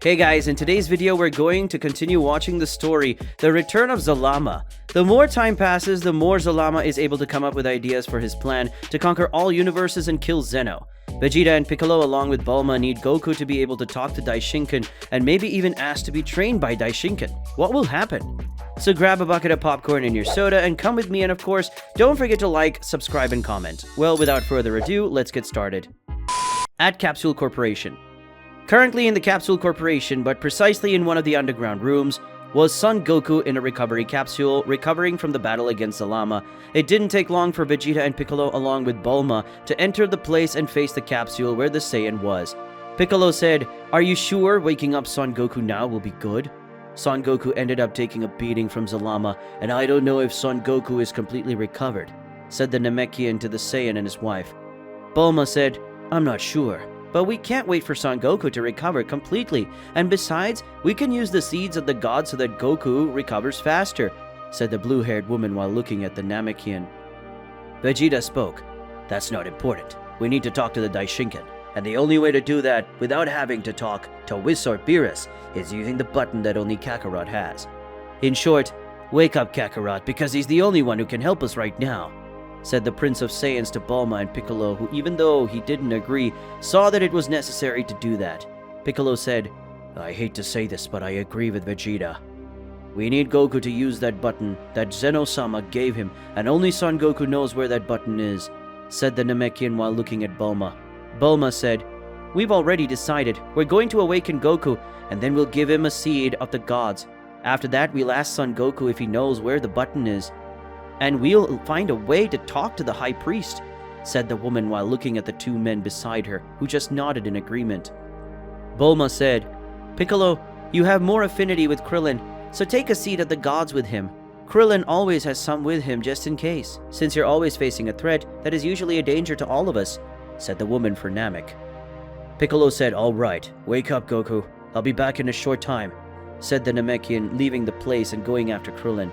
Hey guys, in today's video we're going to continue watching the story, The Return of Zalama. The more time passes, the more Zalama is able to come up with ideas for his plan to conquer all universes and kill Zeno. Vegeta and Piccolo along with Bulma need Goku to be able to talk to Daishinkan and maybe even ask to be trained by Daishinkan. What will happen? So grab a bucket of popcorn and your soda and come with me, and of course, don't forget to like, subscribe, and comment. Well, without further ado, let's get started. At Capsule Corporation. Currently in the Capsule Corporation, but precisely in one of the underground rooms, was Son Goku in a recovery capsule, recovering from the battle against Zalama. It didn't take long for Vegeta and Piccolo along with Bulma to enter the place and face the capsule where the Saiyan was. Piccolo said, "Are you sure waking up Son Goku now will be good?" Son Goku ended up taking a beating from Zalama, and I don't know if Son Goku is completely recovered, said the Namekian to the Saiyan and his wife. Bulma said, "I'm not sure. But we can't wait for Son Goku to recover completely, and besides, we can use the seeds of the gods so that Goku recovers faster," said the blue-haired woman while looking at the Namekian. Vegeta spoke. "That's not important. We need to talk to the Daishinkan, and the only way to do that without having to talk to Whis or Beerus is using the button that only Kakarot has. In short, wake up Kakarot because he's the only one who can help us right now," said the Prince of Saiyans to Bulma and Piccolo, who, even though he didn't agree, saw that it was necessary to do that. Piccolo said, "I hate to say this, but I agree with Vegeta. We need Goku to use that button that Zeno-sama gave him, and only Son Goku knows where that button is," said the Namekian while looking at Bulma. Bulma said, "We've already decided. We're going to awaken Goku, and then we'll give him a seed of the gods. After that, we'll ask Son Goku if he knows where the button is. And we'll find a way to talk to the High Priest," said the woman while looking at the two men beside her, who just nodded in agreement. Bulma said, "Piccolo, you have more affinity with Krillin, so take a seat of the gods with him. Krillin always has some with him just in case, since you're always facing a threat that is usually a danger to all of us," said the woman for Namek. Piccolo said, "All right, wake up, Goku. I'll be back in a short time," said the Namekian, leaving the place and going after Krillin.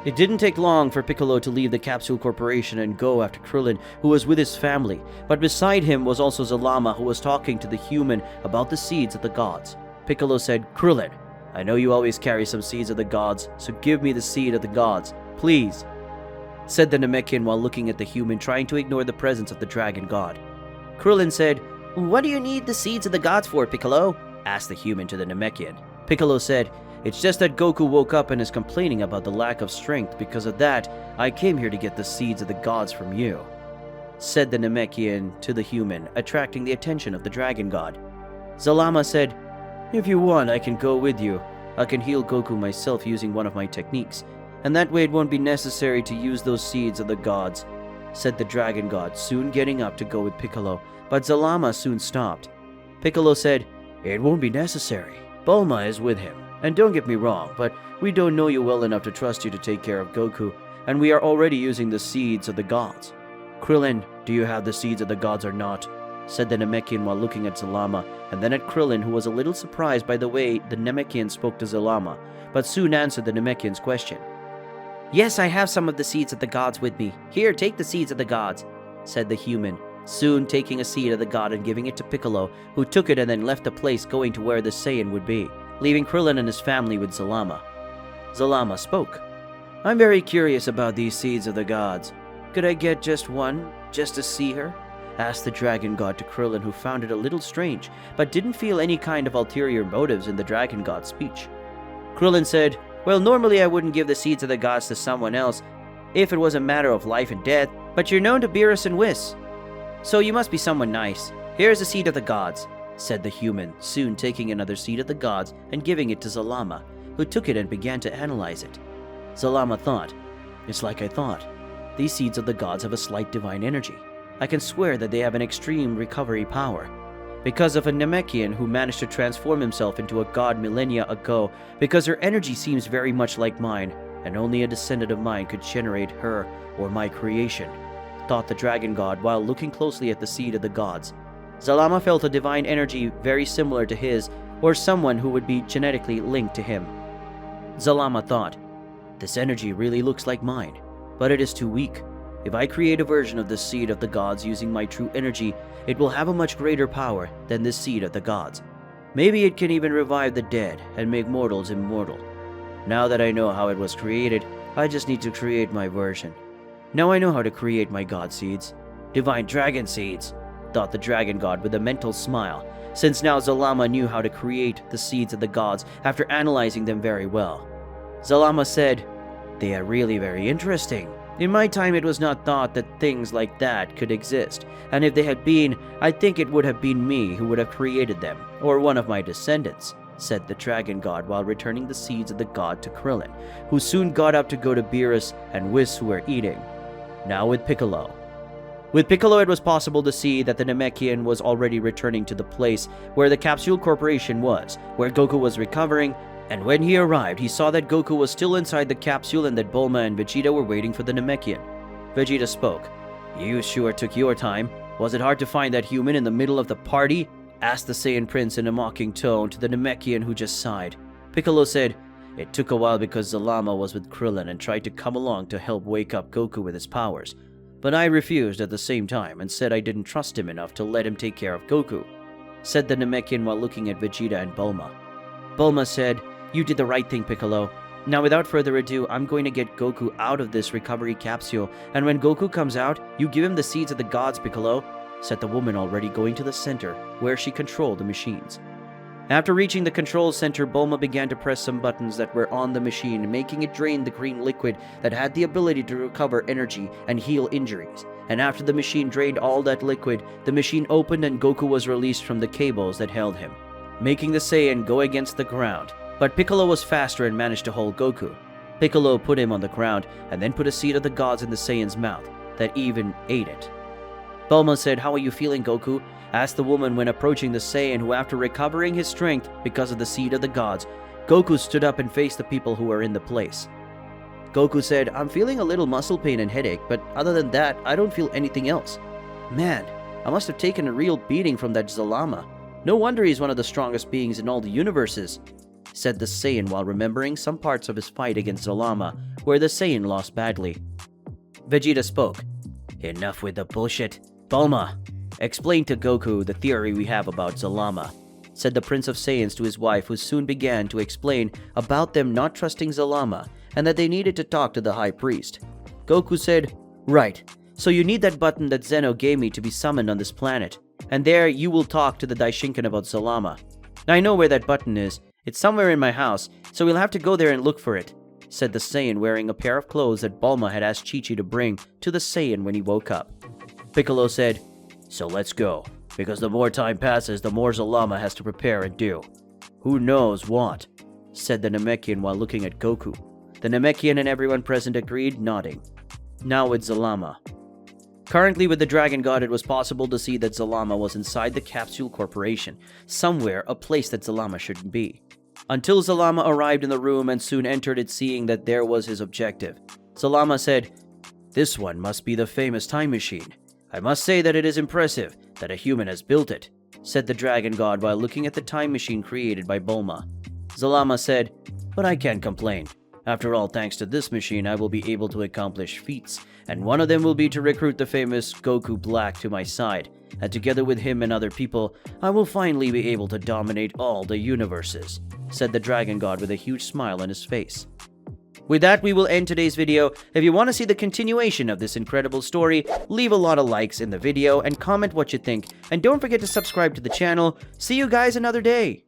It didn't take long for Piccolo to leave the Capsule Corporation and go after Krillin, who was with his family, but beside him was also Zalama, who was talking to the human about the seeds of the gods. Piccolo said, "Krillin, I know you always carry some seeds of the gods, so give me the seed of the gods, please," said the Namekian while looking at the human, trying to ignore the presence of the dragon god. Krillin said, "What do you need the seeds of the gods for, Piccolo?" asked the human to the Namekian. Piccolo said, "It's just that Goku woke up and is complaining about the lack of strength. Because of that, I came here to get the seeds of the gods from you," said the Namekian to the human, attracting the attention of the dragon god. Zalama said, "If you want, I can go with you. I can heal Goku myself using one of my techniques, and that way it won't be necessary to use those seeds of the gods," said the dragon god, soon getting up to go with Piccolo, but Zalama soon stopped. Piccolo said, "It won't be necessary. Bulma is with him. And don't get me wrong, but we don't know you well enough to trust you to take care of Goku, and we are already using the seeds of the gods. Krillin, do you have the seeds of the gods or not?" said the Namekian while looking at Zalama, and then at Krillin, who was a little surprised by the way the Namekian spoke to Zalama, but soon answered the Namekian's question. "Yes, I have some of the seeds of the gods with me. Here, take the seeds of the gods," said the human, soon taking a seed of the god and giving it to Piccolo, who took it and then left the place, going to where the Saiyan would be, leaving Krillin and his family with Zalama. Zalama spoke. "I'm very curious about these seeds of the gods. Could I get just one, just to see her?" asked the dragon god to Krillin, who found it a little strange, but didn't feel any kind of ulterior motives in the dragon god's speech. Krillin said, "Well, normally I wouldn't give the seeds of the gods to someone else if it was a matter of life and death, but you're known to Beerus and Whis, so you must be someone nice. Here's the seed of the gods," said the human, soon taking another seed of the gods and giving it to Zalama, who took it and began to analyze it. Zalama thought, "It's like I thought. These seeds of the gods have a slight divine energy. I can swear that they have an extreme recovery power. Because of a Namekian who managed to transform himself into a god millennia ago, because her energy seems very much like mine, and only a descendant of mine could generate her or my creation," thought the dragon god while looking closely at the seed of the gods. Zalama felt a divine energy very similar to his, or someone who would be genetically linked to him. Zalama thought, "This energy really looks like mine, but it is too weak. If I create a version of the seed of the gods using my true energy, it will have a much greater power than this seed of the gods. Maybe it can even revive the dead and make mortals immortal. Now that I know how it was created, I just need to create my version. Now I know how to create my god seeds. Divine dragon seeds, thought the dragon god with a mental smile, since now Zalama knew how to create the seeds of the gods after analyzing them very well. Zalama said, "They are really very interesting. In my time it was not thought that things like that could exist, and if they had been, I think it would have been me who would have created them, or one of my descendants," said the dragon god while returning the seeds of the god to Krillin, who soon got up to go to Beerus and Whis, who were eating. Now with Piccolo. With Piccolo, it was possible to see that the Namekian was already returning to the place where the Capsule Corporation was, where Goku was recovering, and when he arrived, he saw that Goku was still inside the capsule and that Bulma and Vegeta were waiting for the Namekian. Vegeta spoke. "You sure took your time. Was it hard to find that human in the middle of the party?" asked the Saiyan Prince in a mocking tone to the Namekian, who just sighed. Piccolo said, "It took a while because Zalama was with Krillin and tried to come along to help wake up Goku with his powers. But I refused at the same time and said I didn't trust him enough to let him take care of Goku," said the Namekian while looking at Vegeta and Bulma. Bulma said, "You did the right thing, Piccolo. Now without further ado, I'm going to get Goku out of this recovery capsule, and when Goku comes out, you give him the seeds of the gods, Piccolo," said the woman, already going to the center, where she controlled the machines. After reaching the control center, Bulma began to press some buttons that were on the machine, making it drain the green liquid that had the ability to recover energy and heal injuries. And after the machine drained all that liquid, the machine opened and Goku was released from the cables that held him, making the Saiyan go against the ground. But Piccolo was faster and managed to hold Goku. Piccolo put him on the ground and then put a seed of the gods in the Saiyan's mouth that even ate it. Bulma said, "How are you feeling, Goku?" asked the woman when approaching the Saiyan, who after recovering his strength because of the seed of the gods, Goku stood up and faced the people who were in the place. Goku said, "I'm feeling a little muscle pain and headache, but other than that, I don't feel anything else. Man, I must have taken a real beating from that Zalama. No wonder he's one of the strongest beings in all the universes," said the Saiyan while remembering some parts of his fight against Zalama, where the Saiyan lost badly. Vegeta spoke. "Enough with the bullshit. Bulma, explain to Goku the theory we have about Zalama," said the Prince of Saiyans to his wife, who soon began to explain about them not trusting Zalama and that they needed to talk to the High Priest. Goku said, "Right, so you need that button that Zeno gave me to be summoned on this planet, and there you will talk to the Daishinkan about Zalama. I know where that button is. It's somewhere in my house, so we'll have to go there and look for it," said the Saiyan, wearing a pair of clothes that Bulma had asked Chi-Chi to bring to the Saiyan when he woke up. Piccolo said, "So let's go, because the more time passes, the more Zalama has to prepare and do. Who knows what?" said the Namekian while looking at Goku. The Namekian and everyone present agreed, nodding. Now with Zalama. Currently with the Dragon God, it was possible to see that Zalama was inside the Capsule Corporation, somewhere a place that Zalama shouldn't be. Until Zalama arrived in the room and soon entered it, seeing that there was his objective. Zalama said, "This one must be the famous time machine. I must say that it is impressive that a human has built it," said the Dragon God while looking at the time machine created by Bulma. Zalama said, "But I can't complain. After all, thanks to this machine, I will be able to accomplish feats, and one of them will be to recruit the famous Goku Black to my side, and together with him and other people, I will finally be able to dominate all the universes," said the Dragon God with a huge smile on his face. With that, we will end today's video. If you want to see the continuation of this incredible story, leave a lot of likes in the video and comment what you think. And don't forget to subscribe to the channel. See you guys another day.